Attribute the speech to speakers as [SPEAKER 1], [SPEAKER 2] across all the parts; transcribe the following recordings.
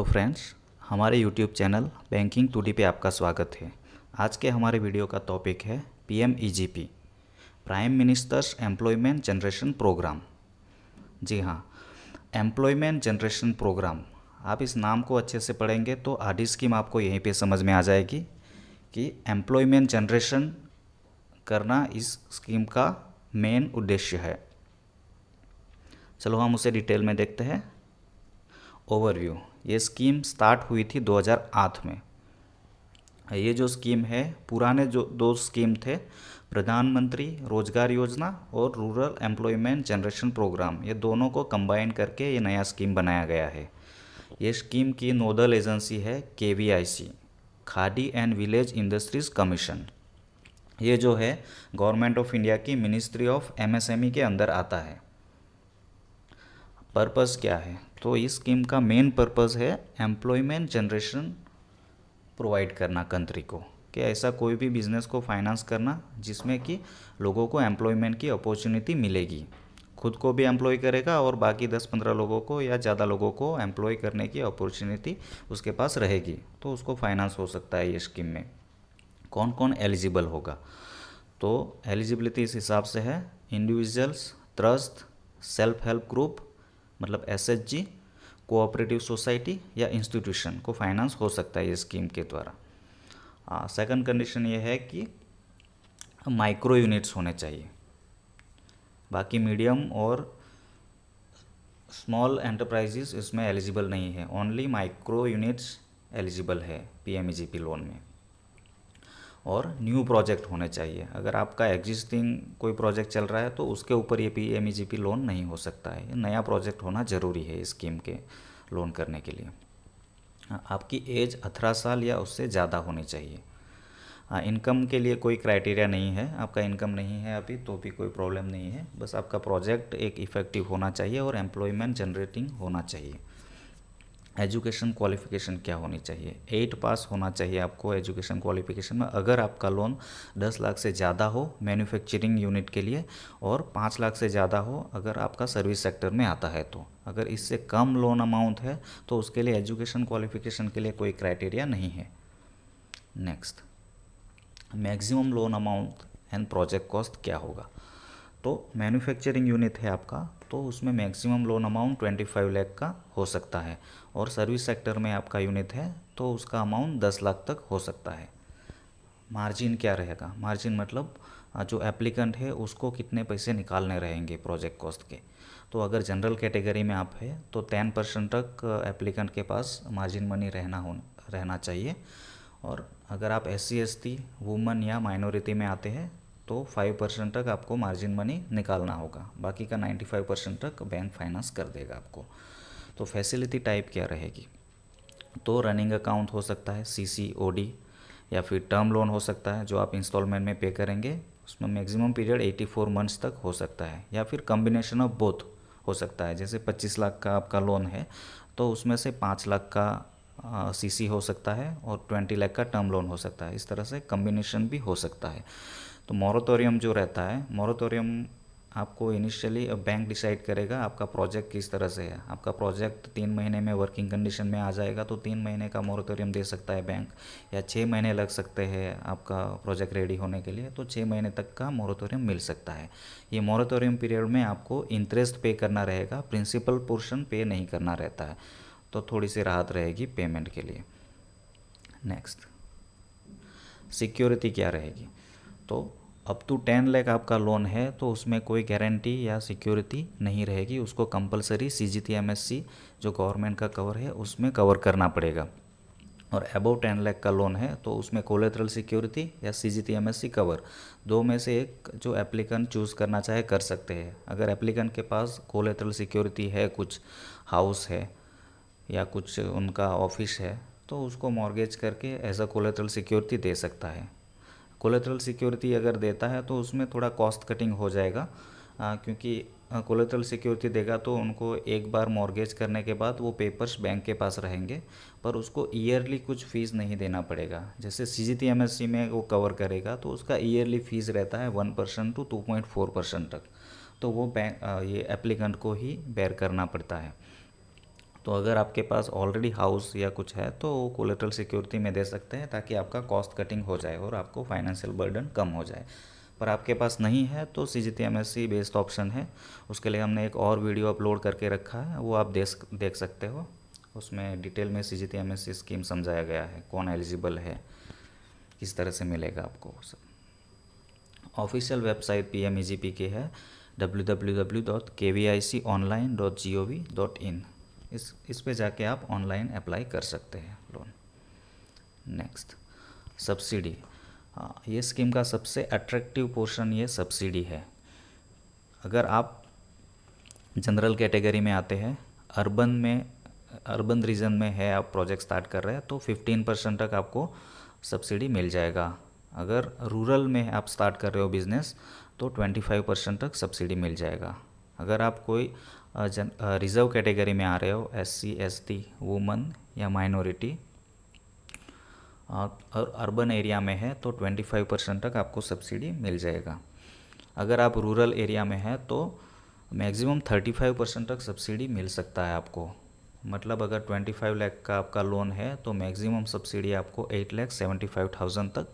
[SPEAKER 1] Friends, हमारे YouTube channel banking today पे आपका स्वागत है। आज के हमारे वीडियो का टॉपिक है PMEGP, prime minister's employment generation program. जी हाँ, एम्प्लॉयमेंट जनरेशन प्रोग्राम। आप इस नाम को अच्छे से पढ़ेंगे तो आधी स्कीम आपको यहीं पे समझ में आ जाएगी कि एम्प्लॉयमेंट जनरेशन करना इस स्कीम का मेन उद्देश्य है। चलो हम उसे डिटेल में देखते हैं। ओवरव्यू। ये स्कीम स्टार्ट हुई थी 2008 में। ये जो स्कीम है, पुराने जो दो स्कीम थे, प्रधानमंत्री रोजगार योजना और रूरल एम्प्लॉयमेंट जनरेशन प्रोग्राम, ये दोनों को कंबाइन करके ये नया स्कीम बनाया गया है। ये स्कीम की नोडल एजेंसी है KVIC, khadi and village industries commission. ये जो है गवर्नमेंट ऑफ इंडिया की मिनिस्ट्री ऑफ MSME के अंदर आता है। पर्पज़ क्या है? तो इस स्कीम का मेन पर्पज़ है एम्प्लॉयमेंट जनरेशन प्रोवाइड करना कंट्री को, कि ऐसा कोई भी बिज़नेस को फाइनेंस करना जिसमें कि लोगों को एम्प्लॉयमेंट की अपॉर्चुनिटी मिलेगी, खुद को भी एम्प्लॉय करेगा और बाकी 10-15 लोगों को या ज़्यादा लोगों को एम्प्लॉय करने की अपॉर्चुनिटी उसके पास रहेगी, तो उसको फाइनेंस हो सकता है ये स्कीम में। कौन कौन एलिजिबल होगा? तो एलिजिबिलिटी इस हिसाब से है, individuals, trust, self help group मतलब SHG, कोऑपरेटिव सोसाइटी या इंस्टीट्यूशन को फाइनेंस हो सकता है ये स्कीम के द्वारा। सेकंड कंडीशन ये है कि माइक्रो यूनिट्स होने चाहिए। बाकी मीडियम और स्मॉल एंटरप्राइजेस इसमें एलिजिबल नहीं है, ओनली माइक्रो यूनिट्स एलिजिबल है PMEGP लोन में। और न्यू प्रोजेक्ट होने चाहिए। अगर आपका एग्जिस्टिंग कोई प्रोजेक्ट चल रहा है तो उसके ऊपर ये PMEGP लोन नहीं हो सकता है, नया प्रोजेक्ट होना ज़रूरी है इस स्कीम के लोन करने के लिए। आपकी एज 18 साल या उससे ज़्यादा होनी चाहिए। इनकम के लिए कोई क्राइटेरिया नहीं है, आपका इनकम नहीं है अभी तो भी कोई प्रॉब्लम नहीं है, बस आपका प्रोजेक्ट एक इफ़ेक्टिव होना चाहिए और एम्प्लॉयमेंट जनरेटिंग होना चाहिए। एजुकेशन क्वालिफ़िकेशन क्या होनी चाहिए? 8 पास होना चाहिए आपको एजुकेशन क्वालिफ़िकेशन में, अगर आपका लोन 10 लाख से ज़्यादा हो मैन्युफैक्चरिंग यूनिट के लिए, और 5 लाख से ज़्यादा हो अगर आपका सर्विस सेक्टर में आता है तो। अगर इससे कम लोन अमाउंट है तो उसके लिए एजुकेशन क्वालिफ़िकेशन के लिए कोई क्राइटेरिया नहीं है। Next, maximum loan amount and project cost क्या होगा? तो मैन्युफैक्चरिंग यूनिट है आपका, तो उसमें मैक्सिमम लोन अमाउंट 25 लाख का हो सकता है, और सर्विस सेक्टर में आपका यूनिट है तो उसका अमाउंट 10 लाख तक हो सकता है। मार्जिन क्या रहेगा? मार्जिन मतलब जो एप्लीकेंट है उसको कितने पैसे निकालने रहेंगे प्रोजेक्ट कॉस्ट के। तो अगर जनरल कैटेगरी में आप है तो 10% तक एप्लीकेंट के पास मार्जिन मनी रहना चाहिए, और अगर आप SC ST वुमन या माइनॉरिटी में आते हैं तो 5% तक आपको मार्जिन मनी निकालना होगा, बाकी का 95% तक बैंक फाइनेंस कर देगा आपको। तो फैसिलिटी टाइप क्या रहेगी? तो रनिंग अकाउंट हो सकता है CC/OD, या फिर टर्म लोन हो सकता है जो आप इंस्टॉलमेंट में पे करेंगे, उसमें मैक्सिमम पीरियड 84 मंथ्स तक हो सकता है, या फिर कम्बिनेशन ऑफ बोथ हो सकता है। जैसे 25 लाख का आपका लोन है तो उसमें से 5 लाख का CC हो सकता है और 20 लाख का टर्म लोन हो सकता है, इस तरह से कम्बिनेशन भी हो सकता है। तो मोरेटोरियम जो रहता है, मोरेटोरियम आपको इनिशियली बैंक डिसाइड करेगा आपका प्रोजेक्ट किस तरह से है। आपका प्रोजेक्ट 3 महीने में वर्किंग कंडीशन में आ जाएगा तो 3 महीने का मोरेटोरियम दे सकता है बैंक, या 6 महीने लग सकते हैं आपका प्रोजेक्ट रेडी होने के लिए, तो 6 महीने तक का मोरेटोरियम मिल सकता है। ये मोरेटोरियम पीरियड में आपको इंटरेस्ट पे करना रहेगा, प्रिंसिपल पोर्शन पे नहीं करना रहता है, तो थोड़ी सी राहत रहेगी पेमेंट के लिए। नेक्स्ट, सिक्योरिटी क्या रहेगी? तो अप टू 10 लाख आपका लोन है तो उसमें कोई गारंटी या सिक्योरिटी नहीं रहेगी, उसको कंपलसरी CGTMSE जो गवर्नमेंट का कवर है उसमें कवर करना पड़ेगा। और अबव 10 लाख का लोन है तो उसमें कोलेटरल सिक्योरिटी या CGTMSE कवर, दो में से एक जो एप्लीकेंट चूज़ करना चाहे कर सकते हैं। अगर एप्लीकेंट के पास कोलेटरल सिक्योरिटी है, कुछ हाउस है या कुछ उनका ऑफिस है, तो उसको मॉर्गेज करके एज अ कोलेटरल सिक्योरिटी दे सकता है। कोलेटरल सिक्योरिटी अगर देता है तो उसमें थोड़ा कॉस्ट कटिंग हो जाएगा, क्योंकि कोलेटरल सिक्योरिटी देगा तो उनको एक बार मॉर्गेज करने के बाद वो पेपर्स बैंक के पास रहेंगे, पर उसको ईयरली कुछ फ़ीस नहीं देना पड़ेगा। जैसे CGTMSE में वो कवर करेगा तो उसका ईयरली फ़ीस रहता है 1% टू 2.4% तक, तो वो बैंक ये एप्लीकेंट को ही बेयर करना पड़ता है। तो अगर आपके पास ऑलरेडी हाउस या कुछ है तो वो कोलेटरल सिक्योरिटी में दे सकते हैं, ताकि आपका कॉस्ट कटिंग हो जाए और आपको फाइनेंशियल बर्डन कम हो जाए। पर आपके पास नहीं है तो CGTMSE बेस्ट ऑप्शन है। उसके लिए हमने एक और वीडियो अपलोड करके रखा है, वो आप देख सकते हो। उसमें डिटेल में CGTMSE स्कीम समझाया गया है, कौन एलिजिबल है, किस तरह से मिलेगा आपको सब। ऑफिशियल वेबसाइट PMEGP की है www.kviconline.gov.in। इस पे जाके आप ऑनलाइन अप्लाई कर सकते हैं लोन। Next, subsidy. हाँ, ये स्कीम का सबसे अट्रैक्टिव पोर्शन ये सब्सिडी है। अगर आप जनरल कैटेगरी में आते हैं, अर्बन रीजन में है, आप प्रोजेक्ट स्टार्ट कर रहे हैं तो 15% तक आपको सब्सिडी मिल जाएगा। अगर रूरल में आप स्टार्ट कर रहे हो बिज़नेस तो 25% तक सब्सिडी मिल जाएगा। अगर आप कोई रिजर्व कैटेगरी में आ रहे हो, SC ST वुमन या माइनॉरिटी, और अर्बन एरिया में है तो 25% तक आपको सब्सिडी मिल जाएगा। अगर आप रूरल एरिया में है तो मैक्सिमम 35% तक सब्सिडी मिल सकता है आपको। मतलब अगर 25 लाख का आपका लोन है तो मैक्सिमम सब्सिडी आपको 8,75,000 तक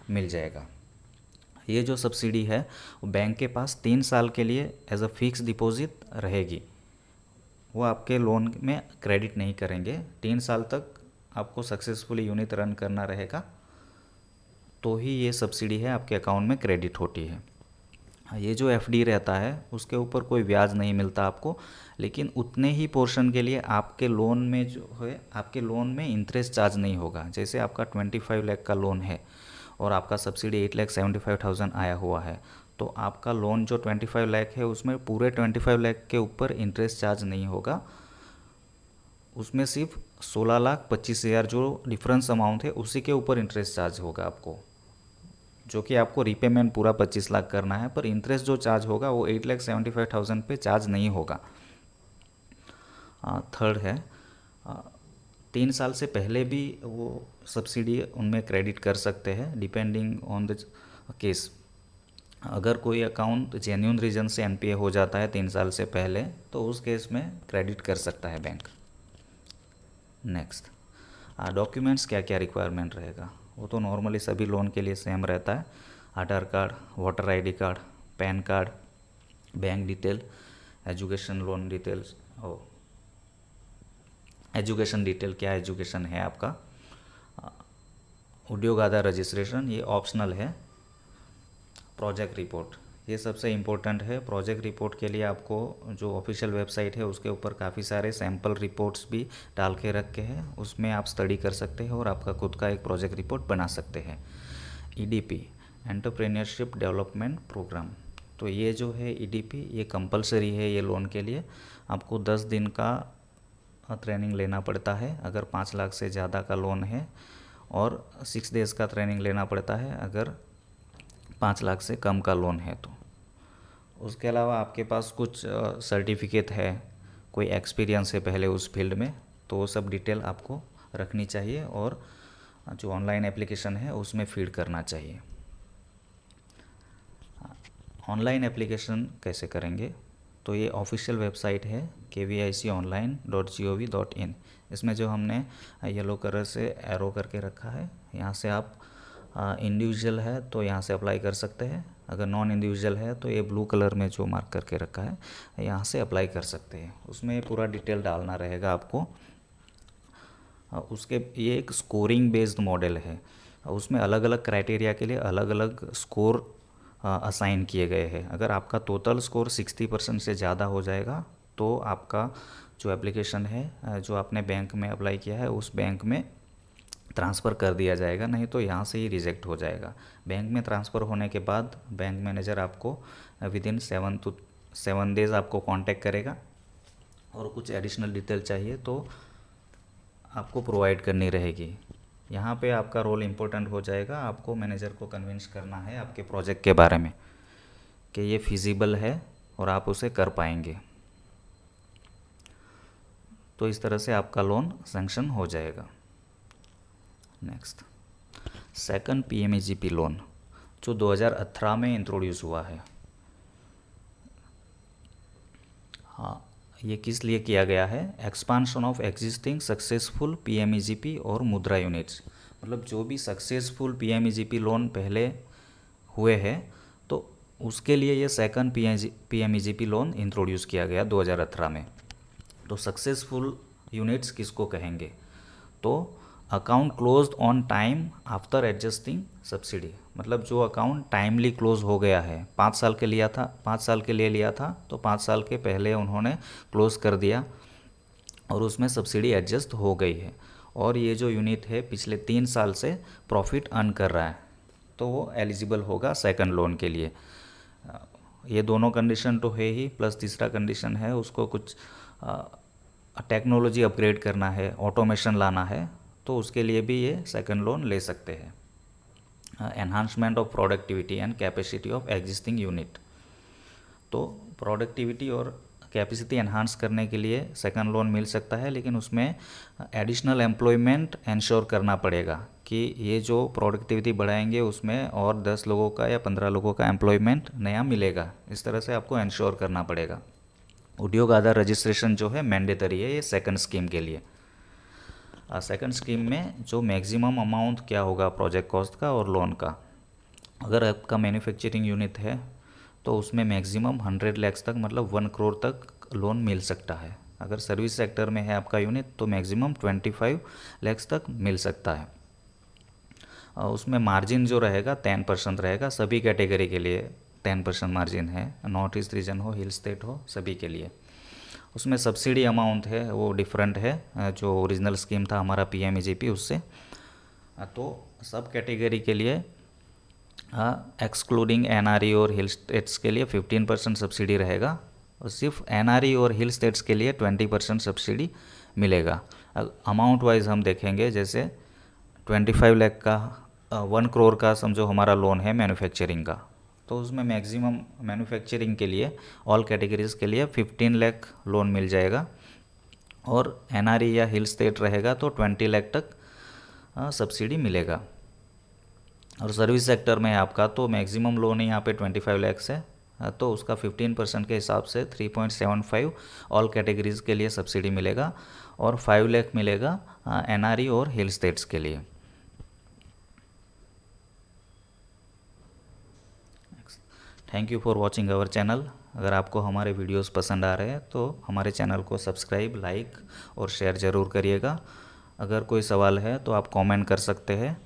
[SPEAKER 1] मिल जाएगा। ये जो सब्सिडी है वो बैंक के पास 3 साल के लिए एज अ फिक्स डिपॉजिट रहेगी। वो आपके लोन में क्रेडिट नहीं करेंगे। 3 साल तक आपको सक्सेसफुली यूनिट रन करना रहेगा तो ही ये सब्सिडी है आपके अकाउंट में क्रेडिट होती है। ये जो FD रहता है उसके ऊपर कोई ब्याज नहीं मिलता आपको, लेकिन उतने ही पोर्शन के लिए आपके लोन में जो है, आपके लोन में इंटरेस्ट चार्ज नहीं होगा। जैसे आपका 25 लाख का लोन है और आपका सब्सिडी 8,75,000 आया हुआ है, तो आपका लोन जो 25 लाख है उसमें पूरे 25 लाख के ऊपर इंटरेस्ट चार्ज नहीं होगा। उसमें सिर्फ 16,25,000 जो डिफरेंस अमाउंट है उसी के ऊपर इंटरेस्ट चार्ज होगा आपको, जो कि आपको रीपेमेंट पूरा 25 लाख करना है, पर इंटरेस्ट जो चार्ज होगा वो 8,75,000 पे चार्ज नहीं होगा। थर्ड है, 3 साल से पहले भी वो सब्सिडी उनमें क्रेडिट कर सकते हैं डिपेंडिंग ऑन द केस। अगर कोई अकाउंट जेन्युइन रीजन से NPA हो जाता है 3 साल से पहले तो उस केस में क्रेडिट कर सकता है बैंक। नेक्स्ट, डॉक्यूमेंट्स क्या क्या रिक्वायरमेंट रहेगा, वो तो नॉर्मली सभी लोन के लिए सेम रहता है। Aadhaar card, voter ID card, PAN card, bank detail, education loan details, और एजुकेशन डिटेल क्या एजुकेशन है आपका, उद्योग आधार रजिस्ट्रेशन ये ऑप्शनल है। प्रोजेक्ट रिपोर्ट ये सबसे इम्पोर्टेंट है। प्रोजेक्ट रिपोर्ट के लिए आपको जो ऑफिशियल वेबसाइट है उसके ऊपर काफ़ी सारे सैम्पल रिपोर्ट्स भी डाल के रखे हैं, उसमें आप स्टडी कर सकते हैं और आपका खुद का एक प्रोजेक्ट रिपोर्ट बना सकते हैं। EDP एंटरप्रेन्योरशिप डेवलपमेंट प्रोग्राम, तो ये जो है EDP ये कंपलसरी है। ये लोन के लिए आपको 10 दिन का ट्रेनिंग लेना पड़ता है अगर 5 लाख से ज़्यादा का लोन है, और 6 डेज़ का ट्रेनिंग लेना पड़ता है अगर 5 लाख से कम का लोन है तो। उसके अलावा आपके पास कुछ सर्टिफिकेट है, कोई एक्सपीरियंस है पहले उस फील्ड में, तो वो सब डिटेल आपको रखनी चाहिए और जो ऑनलाइन एप्लीकेशन है उसमें फीड करना चाहिए। ऑनलाइन एप्लीकेशन कैसे करेंगे, तो ये ऑफिशियल वेबसाइट है kviconline.gov.in। इसमें जो हमने येलो कलर से एरो करके रखा है, यहाँ से आप इंडिविजुअल है तो यहाँ से अप्लाई कर सकते हैं। अगर नॉन इंडिविजुअल है तो ये ब्लू कलर में जो मार्क करके रखा है यहाँ से अप्लाई कर सकते हैं। उसमें पूरा डिटेल डालना रहेगा आपको। उसके ये एक स्कोरिंग बेस्ड मॉडल है, उसमें अलग अलग क्राइटेरिया के लिए अलग अलग स्कोर असाइन किए गए हैं। अगर आपका टोटल स्कोर 60% से ज़्यादा हो जाएगा तो आपका जो एप्लीकेशन है जो आपने बैंक में अप्लाई किया है उस बैंक में ट्रांसफ़र कर दिया जाएगा, नहीं तो यहाँ से ही रिजेक्ट हो जाएगा। बैंक में ट्रांसफ़र होने के बाद बैंक मैनेजर आपको विदिन 7 डेज़ आपको कांटेक्ट करेगा, और कुछ एडिशनल डिटेल चाहिए तो आपको प्रोवाइड करनी रहेगी। यहाँ पे आपका रोल इम्पोर्टेंट हो जाएगा। आपको मैनेजर को कन्विंस करना है आपके प्रोजेक्ट के बारे में कि ये फिजिबल है और आप उसे कर पाएंगे, तो इस तरह से आपका लोन सैंक्शन हो जाएगा। नेक्स्ट, सेकंड PMEGP लोन जो 2018 में इंट्रोड्यूस हुआ है। हाँ, ये किस लिए किया गया है, expansion of existing successful PMEGP और मुद्रा यूनिट्स। मतलब जो भी सक्सेसफुल पीएमईजीपी लोन पहले हुए हैं तो उसके लिए ये सेकंड पीएमईजीपी लोन इंट्रोड्यूस किया गया 2018 में। तो सक्सेसफुल यूनिट्स किसको कहेंगे, तो account closed on time after adjusting subsidy. मतलब जो अकाउंट टाइमली क्लोज हो गया है, 5 साल के लिया था, 5 साल के लिए लिया था तो 5 साल के पहले उन्होंने क्लोज कर दिया और उसमें सब्सिडी एडजस्ट हो गई है, और ये जो यूनिट है पिछले 3 साल से प्रॉफिट अर्न कर रहा है, तो वो एलिजिबल होगा सेकंड लोन के लिए। ये दोनों कंडीशन तो है ही, प्लस तीसरा कंडीशन है उसको कुछ टेक्नोलॉजी अपग्रेड करना है, ऑटोमेशन लाना है, तो उसके लिए भी ये सेकंड लोन ले सकते हैं। Enhancement of productivity and capacity of existing unit. तो प्रोडक्टिविटी और कैपेसिटी एनहांस करने के लिए सेकंड लोन मिल सकता है, लेकिन उसमें एडिशनल एम्प्लॉयमेंट इंश्योर करना पड़ेगा कि ये जो प्रोडक्टिविटी बढ़ाएंगे उसमें और 10 लोगों का या 15 लोगों का एम्प्लॉयमेंट नया मिलेगा। इस तरह से आपको इंश्योर करना पड़ेगा। उद्योग आधार रजिस्ट्रेशन जो है मैंडेटरी है ये सेकंड स्कीम के लिए। सेकंड स्कीम में जो मैक्सिमम अमाउंट क्या होगा प्रोजेक्ट कॉस्ट का और लोन का, अगर आपका मैन्युफैक्चरिंग यूनिट है तो उसमें मैक्सिमम 100 लाख तक, मतलब 1 करोड़ तक लोन मिल सकता है। अगर सर्विस सेक्टर में है आपका यूनिट तो मैक्सिमम 25 लाख तक मिल सकता है। उसमें मार्जिन जो रहेगा 10% रहेगा, सभी कैटेगरी के लिए 10% मार्जिन है, नॉर्थ ईस्ट रीजन हो, हिल स्टेट हो, सभी के लिए। उसमें सब्सिडी अमाउंट है वो डिफरेंट है, जो ओरिजिनल स्कीम था हमारा पीएमईजीपी उससे। तो सब कैटेगरी के लिए एक्सक्लूडिंग एनआरई और हिल स्टेट्स के लिए 15% सब्सिडी रहेगा, और सिर्फ एनआरई और हिल स्टेट्स के लिए 20% सब्सिडी मिलेगा। अमाउंट वाइज हम देखेंगे, जैसे 25 लाख का 1 करोड़ का समझो हमारा लोन है मैन्युफैक्चरिंग का, तो उसमें मैक्सिमम मैन्युफैक्चरिंग के लिए ऑल कैटेगरीज के लिए 15 लाख लोन मिल जाएगा, और एनआरई या हिल स्टेट रहेगा तो 20 लाख तक सब्सिडी मिलेगा। और सर्विस सेक्टर में आपका तो मैक्सिमम लोन ही यहाँ पे 25 लाख है, तो उसका 15% के हिसाब से 3.75 ऑल कैटेगरीज के लिए सब्सिडी मिलेगा, और 5 लाख मिलेगा एनआरई और हिल स्टेट्स के लिए। Thank you for watching our channel. अगर आपको हमारे वीडियोस पसंद आ रहे हैं तो हमारे चैनल को सब्सक्राइब, लाइक और शेयर ज़रूर करिएगा। अगर कोई सवाल है तो आप कमेंट कर सकते हैं।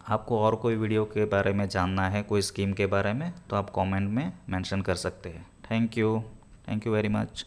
[SPEAKER 1] आपको और कोई वीडियो के बारे में जानना है, कोई स्कीम के बारे में, तो आप कमेंट में मेंशन कर सकते हैं। Thank you very much.